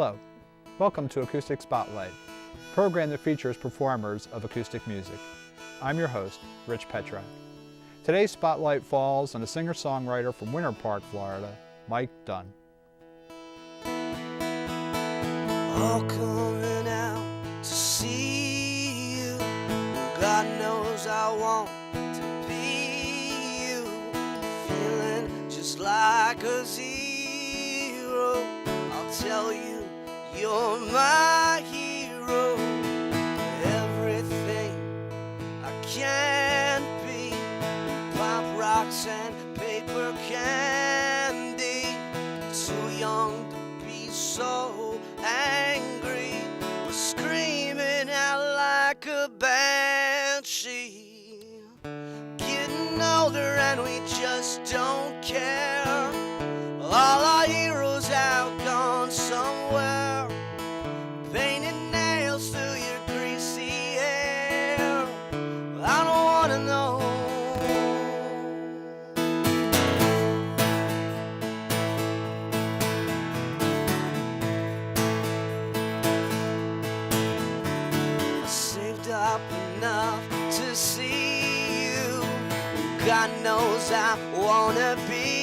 Hello, welcome to Acoustic Spotlight, a program that features performers of acoustic music. I'm your host, Rich Pietrzak. Today's spotlight falls on a singer-songwriter from Winter Park, Florida, Mike Dunn. All coming out to see you. God knows I want to be you. Feeling just like a zero. I'll tell you, you're my hero. Everything I can be. Pop rocks and paper candy. Too young to be so angry. We're screaming out like a banshee. Getting older and we just don't care. All our heroes have gone somewhere. Painting nails through your greasy hair. I don't wanna know. I saved up enough to see you. God knows I wanna be.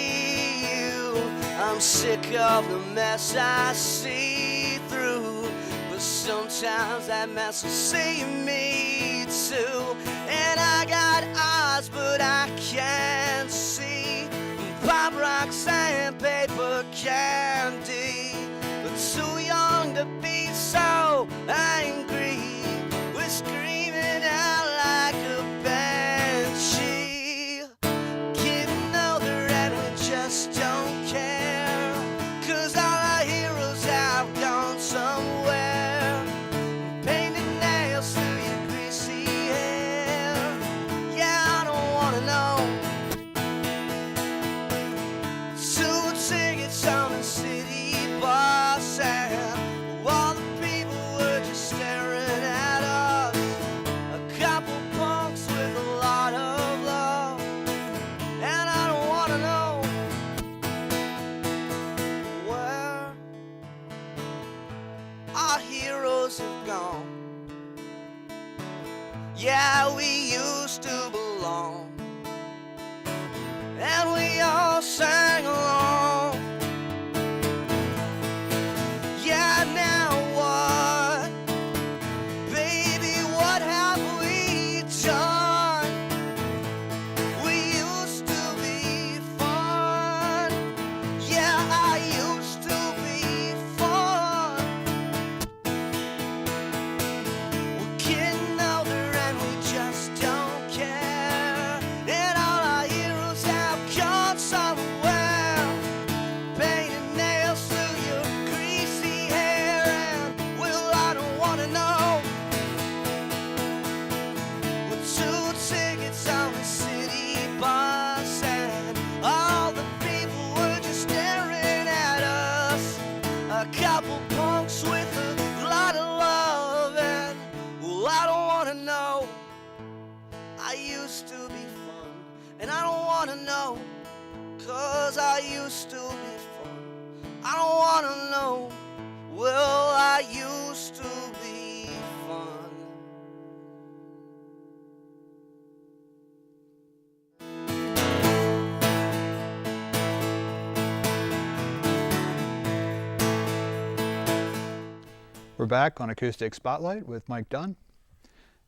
I'm sick of the mess I see through, but sometimes that mess will see me too. And I got eyes, but I can't see. Pop rocks and paper candy, but too young to be so angry. We're screaming out like a banshee. Getting older and we just don't care. Somewhere, painting nails through your greasy hair. Yeah, I don't wanna know. 2 tickets on the city bus, and all the people were just staring at us. A couple punks with a lot of love, and I don't wanna know where our heroes have gone. Yeah, we used to belong, and we all sang along. Yeah, now what? Baby, what have we done? We used to be fun. Yeah, I used to be fun. We're getting older and we just don't care. And all our heroes have gone somewhere. Painting nails through your greasy hair. And well, I don't wanna know. With 2 tickets on the city bus, and all the people were just staring at us. A couple punks with a lot of love, and well, I don't wanna know. I used to be fun, and I don't wanna know, 'cause I used to be fun. I don't wanna know. Well, I used to be fun. We're back on Acoustic Spotlight with Mike Dunn.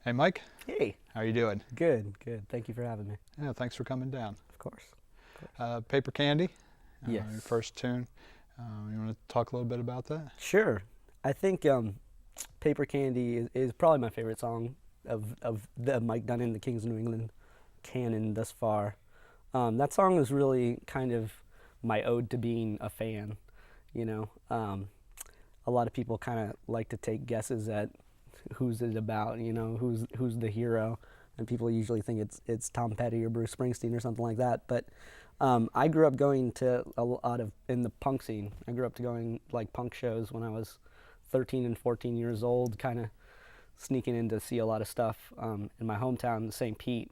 Hey Mike, Hey, how you doing? good. Thank you for having me. Yeah, thanks for coming down. Of course. Paper Candy, Yes. your first tune. You want to talk a little bit about that? Sure. I think Paper Candy is probably my favorite song of the Mike Dunn and the Kings of New England canon thus far. That song is really kind of my ode to being a fan, you know. A lot of people kind of like to take guesses at who's it about, you know, who's the hero, and people usually think it's Tom Petty or Bruce Springsteen or something like that. But I grew up going to a lot of in the punk scene. I grew up to going like punk shows when I was 13 and 14 years old, kind of sneaking in to see a lot of stuff in my hometown, St. Pete.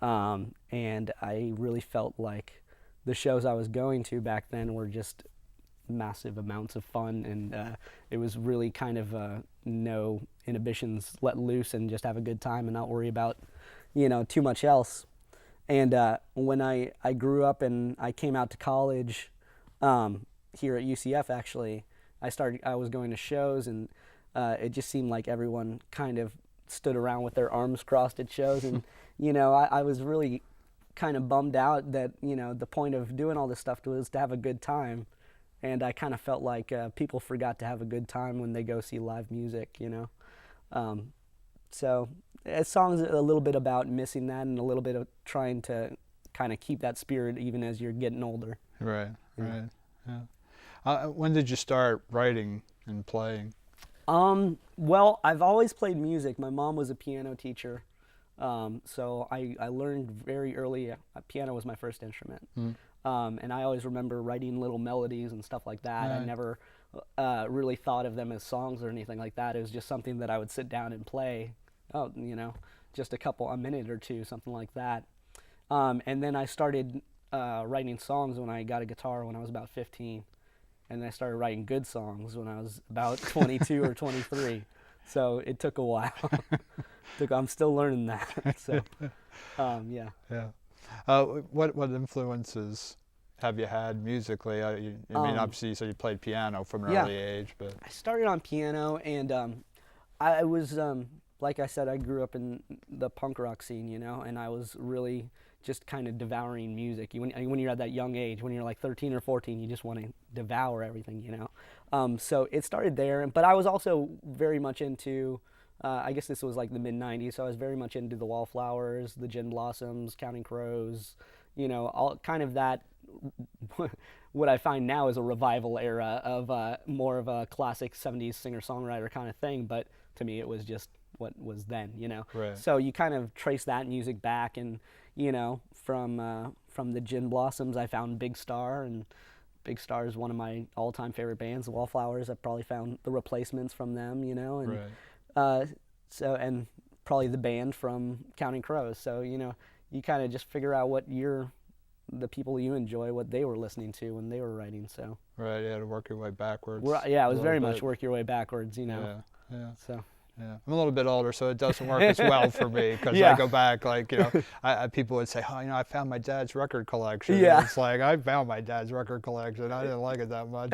And I really felt like the shows I was going to back then were just massive amounts of fun, and it was really kind of no inhibitions, let loose and just have a good time and not worry about, too much else. And when I grew up and I came out to college here at UCF, actually, I was going to shows, and it just seemed like everyone kind of stood around with their arms crossed at shows, and I was really kind of bummed out that the point of doing all this stuff was to have a good time, and I kind of felt like people forgot to have a good time when they go see live music. So a song's a little bit about missing that and a little bit of trying to kind of keep that spirit even as you're getting older. Right. Yeah. When did you start writing and playing? Well, I've always played music. My mom was a piano teacher, so I learned very early. Piano was my first instrument, and I always remember writing little melodies and stuff like that. Right. I never really thought of them as songs or anything like that. It was just something that I would sit down and play, just a minute or two, something like that. And then I started writing songs when I got a guitar when I was about 15. And I started writing good songs when I was about 22 or 23. So it took a while. I'm still learning that. So, yeah. Yeah. What influences have you had musically? I mean, obviously you said you played piano from an early age, but I started on piano, and I was, like I said, I grew up in the punk rock scene, and I was really just kind of devouring music. When you're at that young age, when you're like 13 or 14, you just want to devour everything, So it started there, but I was also very much into, I guess this was like the mid-90s, so I was very much into the Wallflowers, the Gin Blossoms, Counting Crows, all kind of that, what I find now is a revival era of more of a classic 70s singer-songwriter kind of thing, but to me it was just what was then, Right. So you kind of trace that music back, and from the Gin Blossoms, I found Big Star, and Big Star is one of my all-time favorite bands. The Wallflowers, I probably found the Replacements from them, and Right. So, and probably the band from Counting Crows. So you kind of just figure out what the people you enjoy, what they were listening to when they were writing. So Right. You had to work your way backwards. Yeah, it was very much work your way backwards. Yeah. So. Yeah, I'm a little bit older, so it doesn't work as well for me, because I go back, people would say, I found my dad's record collection. Yeah. And it's like, I found my dad's record collection. I didn't like it that much.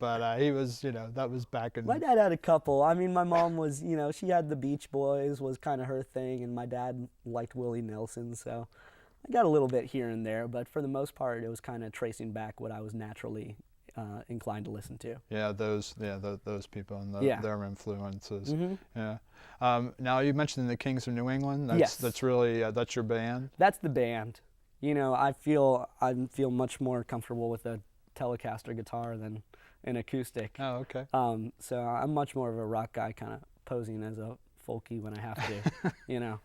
But he was, that was back in... My dad had a couple. I mean, my mom was, she had the Beach Boys, was kind of her thing, and my dad liked Willie Nelson, so I got a little bit here and there, but for the most part, it was kind of tracing back what I was naturally inclined to listen to. Yeah, those people and their influences. Mm-hmm. Yeah. Now you mentioned the Kings of New England. Yes. That's really that's your band. That's the band. I feel much more comfortable with a Telecaster guitar than an acoustic. Oh, okay. So I'm much more of a rock guy, kind of posing as a folky when I have to,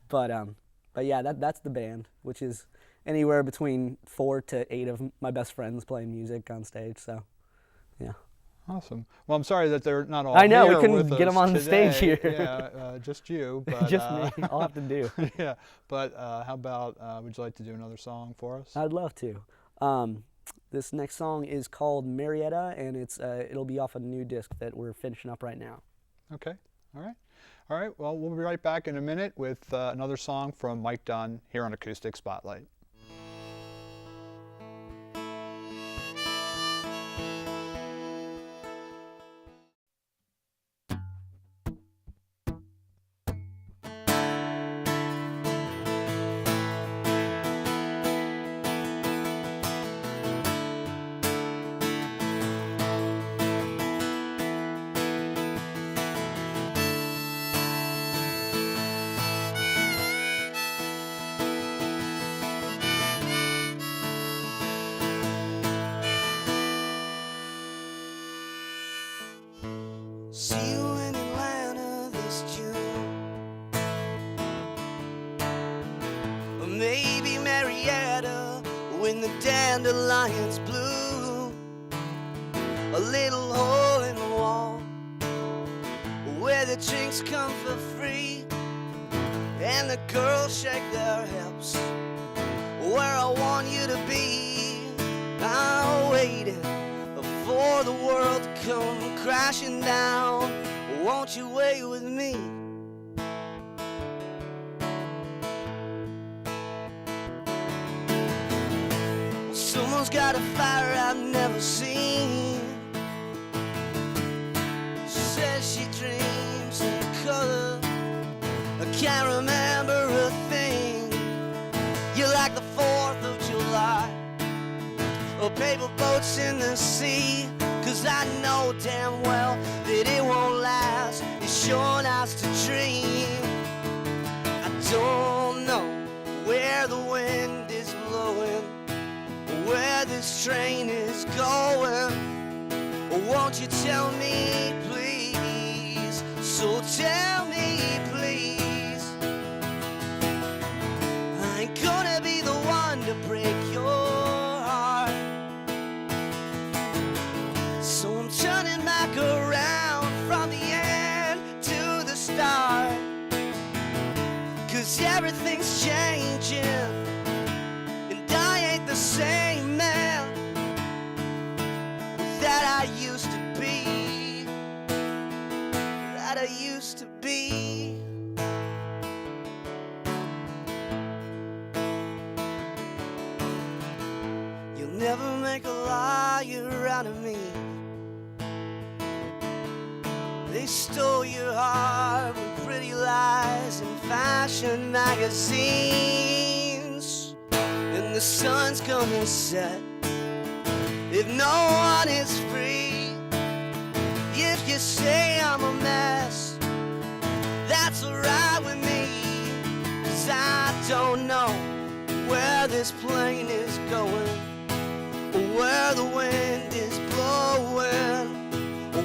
But yeah, that's the band, which is anywhere between 4 to 8 of my best friends playing music on stage. So, yeah. Awesome. Well, I'm sorry that they're not all I know, here we couldn't with get us them on the today. stage here. Yeah, just you. But, just me. I'll have to do. Yeah, but how about, would you like to do another song for us? I'd love to. This next song is called Marietta, and it'll be off a new disc that we're finishing up right now. Okay. All right. All right. Well, we'll be right back in a minute with another song from Mike Dunn here on Acoustic Spotlight. See you in Atlanta this June, or maybe Marietta when the dandelions bloom. A little hole in the wall where the drinks come for free and the girls shake their hips. Where I want you to be, I'm waiting for the world to come crashing down. Won't you wait with me? Someone's got a fire I've never seen. She says she dreams in color. I can't remember a thing. You're like the 4th of July, or paper boats in the sea. 'Cause I know damn well that it won't last. It's sure nice to dream. I don't know where the wind is blowing, where this train is going. Won't you tell me, please? So tell me, please. I ain't gonna be the one to break your heart. So I'm turning back around from the end to the start. 'Cause everything's changing, and I ain't the same man that I used to be, that I used to be. You'll never make a liar out of me. They stole your heart with pretty lies and fashion magazines. And the sun's gonna set if no one is free. If you say I'm a mess, that's alright with me. 'Cause I don't know where this plane is going, or where the wind is blowing.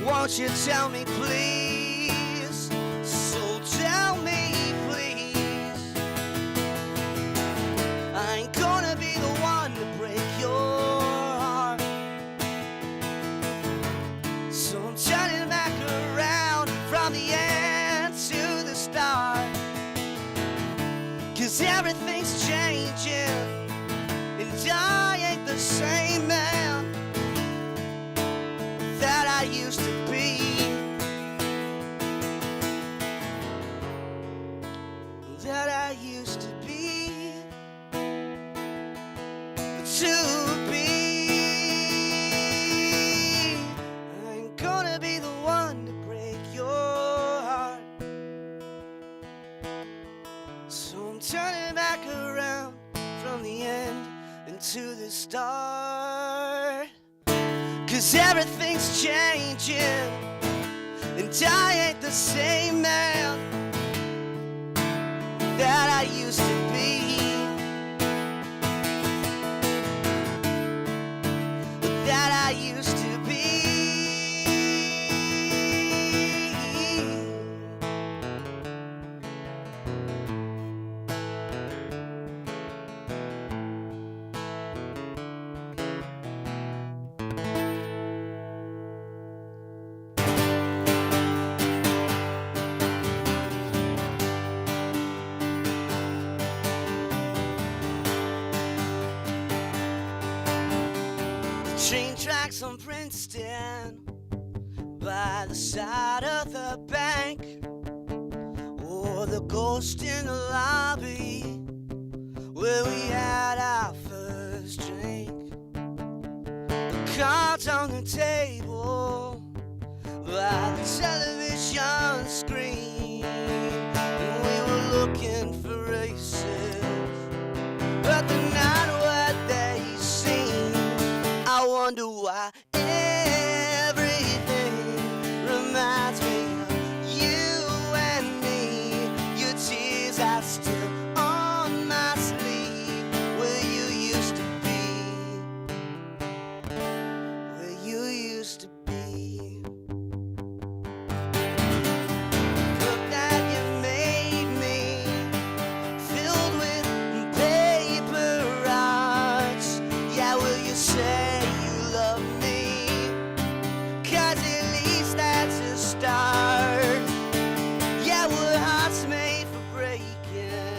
Won't you tell me, please? So tell me, please. I ain't gonna be the one to break your heart. So I'm turning back around from the end to the start. 'Cause everything's changing, and I ain't the same man that I used to be, that I used to be, I ain't gonna be the one to break your heart. So I'm turning back around from the end into the start. 'Cause everything's changing, and I ain't the same man that I used to be, that I used to be. Train tracks on Princeton, by the side of the bank, or the ghost in the lobby where we had our first drink. The cards on the table by the television screen, and we were looking for races, but they're not what they seem. I wonder why everything reminds me of you and me. Your tears are still on my sleeve, where you used to be, where you used to be. Look that you made me, filled with paper routes. Yeah, will you say start? Yeah, we're hearts made for breaking.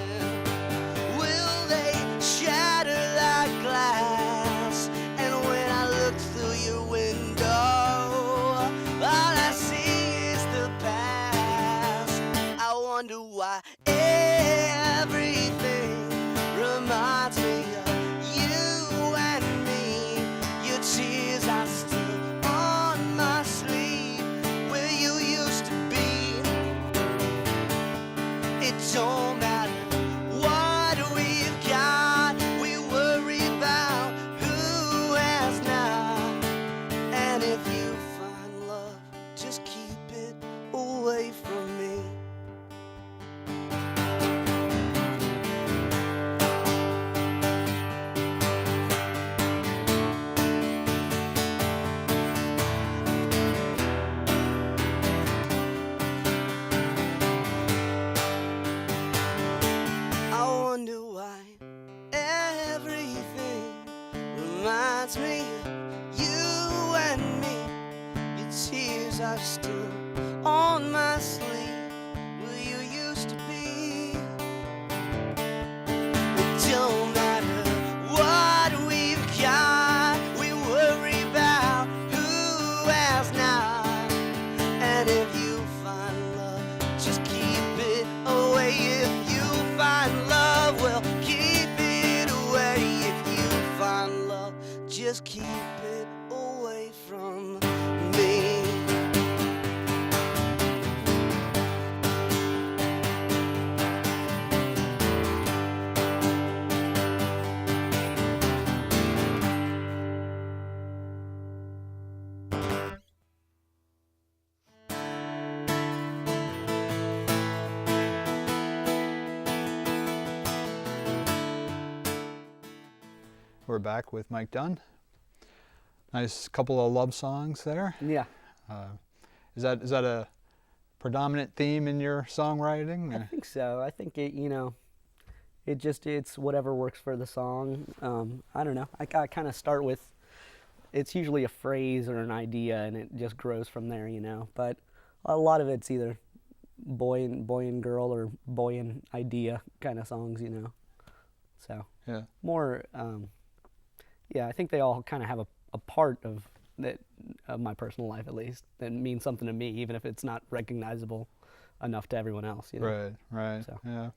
wonder why everything reminds me of you and me. Your tears are still on my sleeve, where you used to be. It don't matter what we've got, we worry about who has not. And if you find love, just keep it away from me. I wonder why everything reminds me of you and me. Your tears are still on my sleeve, where you used to be. It don't matter what we've got, we worry about who has not. And if you find love, just keep it away. If you find love, well, keep it away. If you find love, just keep it away from me. We're back with Mike Dunn. Nice couple of love songs there. Yeah. Is that a predominant theme in your songwriting? I think so. I think it's whatever works for the song. I don't know. I kind of start with, it's usually a phrase or an idea, and it just grows from there, But a lot of it's either boy and girl or boy and idea kind of songs, So Yeah. more, I think they all kind of have a part of that, of my personal life, at least, that means something to me, even if it's not recognizable enough to everyone else. Right. So. Yeah.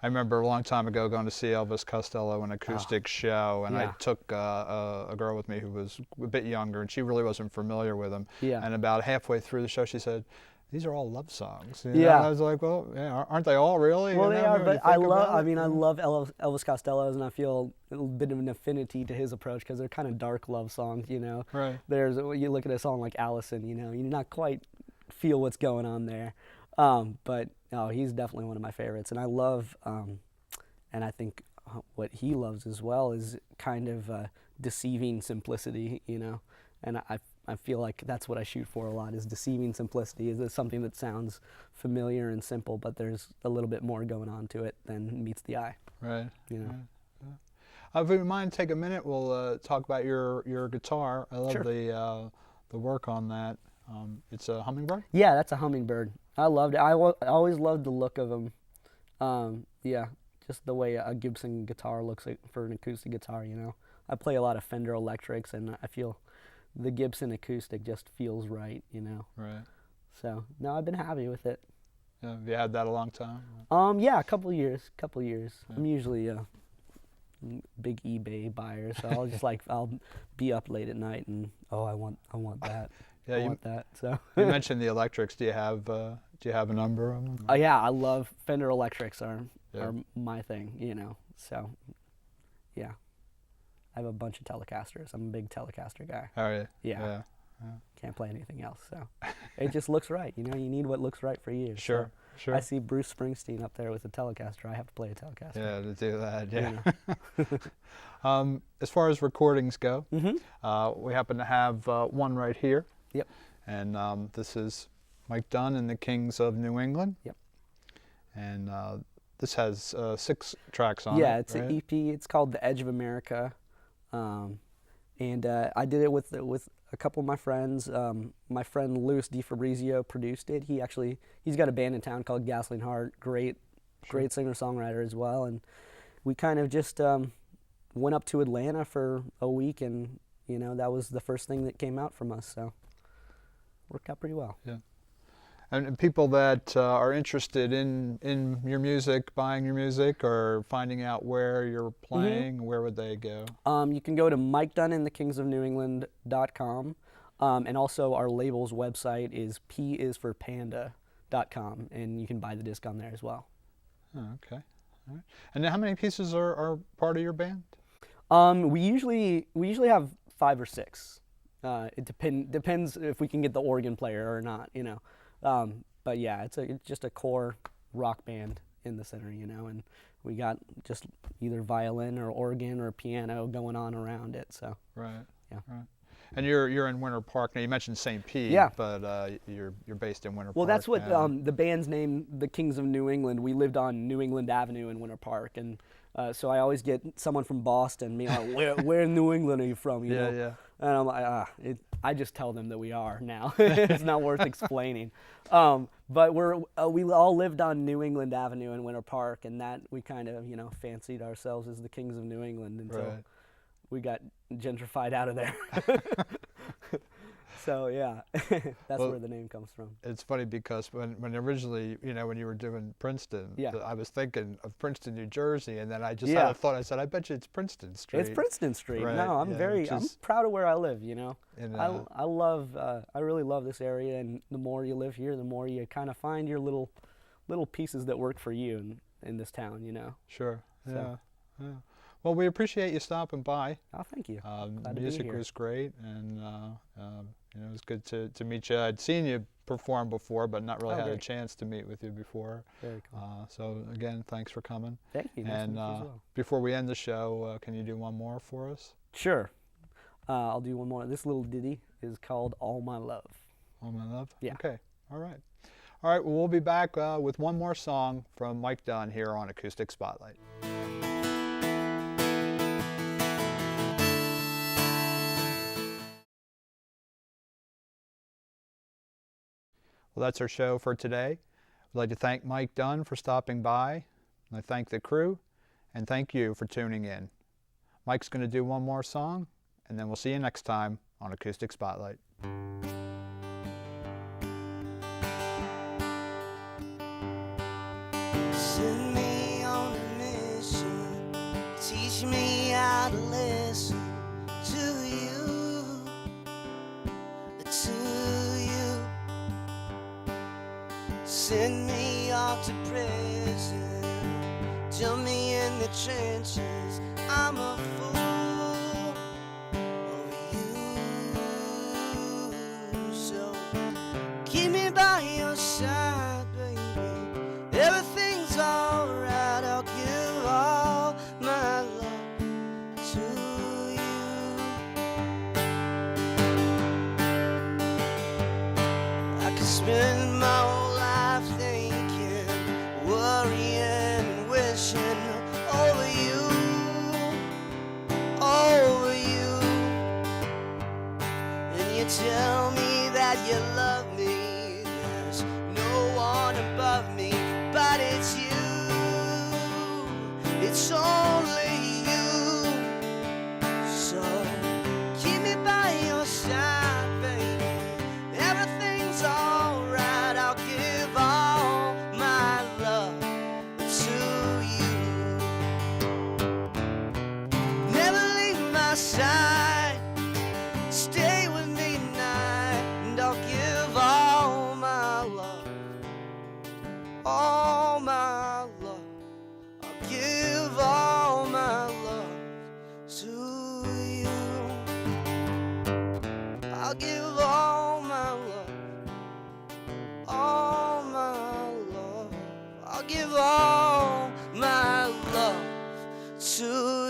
I remember a long time ago going to see Elvis Costello in an acoustic show, and I took a girl with me who was a bit younger, and she really wasn't familiar with him. Yeah. And about halfway through the show, she said, "These are all love songs." Yeah. I was like, "Well, yeah, aren't they all really?" Well, they are, when you but I think love. about I it? mean, I love Elvis Costello's, and I feel a little bit of an affinity to his approach because they're kind of dark love songs. Right. You look at a song like Allison, you not quite feel what's going on there, but he's definitely one of my favorites, and I love, and I think what he loves as well is kind of deceiving simplicity, and I feel like that's what I shoot for a lot, is deceiving simplicity. Is something that sounds familiar and simple, but there's a little bit more going on to it than meets the eye. Right. Right. If you mind, take a minute. We'll talk about your guitar. I love Sure. the work on that. It's a hummingbird. Yeah, that's a hummingbird. I loved it. I always loved the look of them. Just the way a Gibson guitar looks like for an acoustic guitar. I play a lot of Fender Electrics, and I feel the Gibson acoustic just feels right. Right. So no, I've been happy with it. Yeah, have you had that a long time? Yeah, a couple years. Yeah. I'm usually a big eBay buyer, so I'll be up late at night and I want that. Yeah, I want that. So you mentioned the electrics. Do you have a number of them? yeah, I love Fender Electrics are my thing. So yeah, I have a bunch of Telecasters. I'm a big Telecaster guy. Are you? Yeah. Can't play anything else, so it just looks right. You need what looks right for you. Sure. So Sure. I see Bruce Springsteen up there with a Telecaster. I have to play a Telecaster. Yeah, to do that. Yeah. As far as recordings go, we happen to have one right here. Yep. And this is Mike Dunn and the Kings of New England. Yep. And this has 6 tracks on it. Yeah, it's right? an EP. It's called The Edge of America, and I did it with a couple of my friends. My friend Louis DiFabrizio produced it. He's got a band in town called Gasoline Heart. Great singer-songwriter as well. And we kind of just went up to Atlanta for a week, and that was the first thing that came out from us. So worked out pretty well. Yeah. And people that are interested in your music, buying your music, or finding out where you're playing, where would they go? You can go to MikeDunnandTheKingsOfNewEngland.com, and also our label's website is pisforpanda.com, and you can buy the disc on there as well. Oh, okay. All right. And then how many pieces are part of your band? We usually have 5 or 6. It depends if we can get the organ player or not, you know. But yeah, it's just a core rock band in the center, you know, and we got just either violin or organ or piano going on around it. So Right. Yeah. Right. And you're in Winter Park now. You mentioned St. Pete, Yeah. but you're based in Winter Park. Well, that's what now. the band's name, the Kings of New England. We lived on New England Avenue in Winter Park, and so I always get someone from Boston, me like, where in New England are you from? You know? Yeah. And I'm like, I just tell them that we are now. It's not worth explaining. But we all lived on New England Avenue in Winter Park, and that we kind of, you know, fancied ourselves as the Kings of New England until Right. we got gentrified out of there. So yeah, that's Well, where the name comes from. It's funny because when originally, you know, when you were doing Princeton, Yeah. I was thinking of Princeton, New Jersey, and then I just Yeah. had a thought. I said, I bet you it's Princeton Street. It's Princeton Street. Right, No, I'm yeah, I'm proud of where I live, you know. And, I really love this area, and the more you live here, the more you kind of find your little pieces that work for you in this town, you know. Sure. Yeah. So. Yeah. Well, we appreciate you stopping by. Oh, thank you. The Glad to be music here. was great, and you know, it was good to meet you. I'd seen you perform before, but not really Oh, had a great. chance to meet with you before. Very cool. So again, thanks for coming. Thank you. Nice to And meet you as well. before we end the show, can you do one more for us? Sure. I'll do one more. This little ditty is called All My Love. All My Love? Yeah. Okay. All right. All right. Well, we'll be back with one more song from Mike Dunn here on Acoustic Spotlight. Well, that's our show for today. I'd like to thank Mike Dunn for stopping by. I thank the crew, and thank you for tuning in. Mike's going to do one more song, and then we'll see you next time on Acoustic Spotlight. Send me on a mission, teach me how to listen to you, Send me off to prison, dump me in the trenches. I'm a fool over you, so keep me by your side, baby. Everything's alright. I'll give all my love to you. I could spend my whole life thinking, worrying and wishing over you, over you. And you tell me that you love me, there's no one above me, but it's you, it's only you. So keep me by your side, baby. Everything's alright. I'll give all my love to you. Never leave my side. Stay with me tonight, and I'll give all my love. All my love. I'll give all my love to you. I'll give all my love. All my love. I'll give all my love to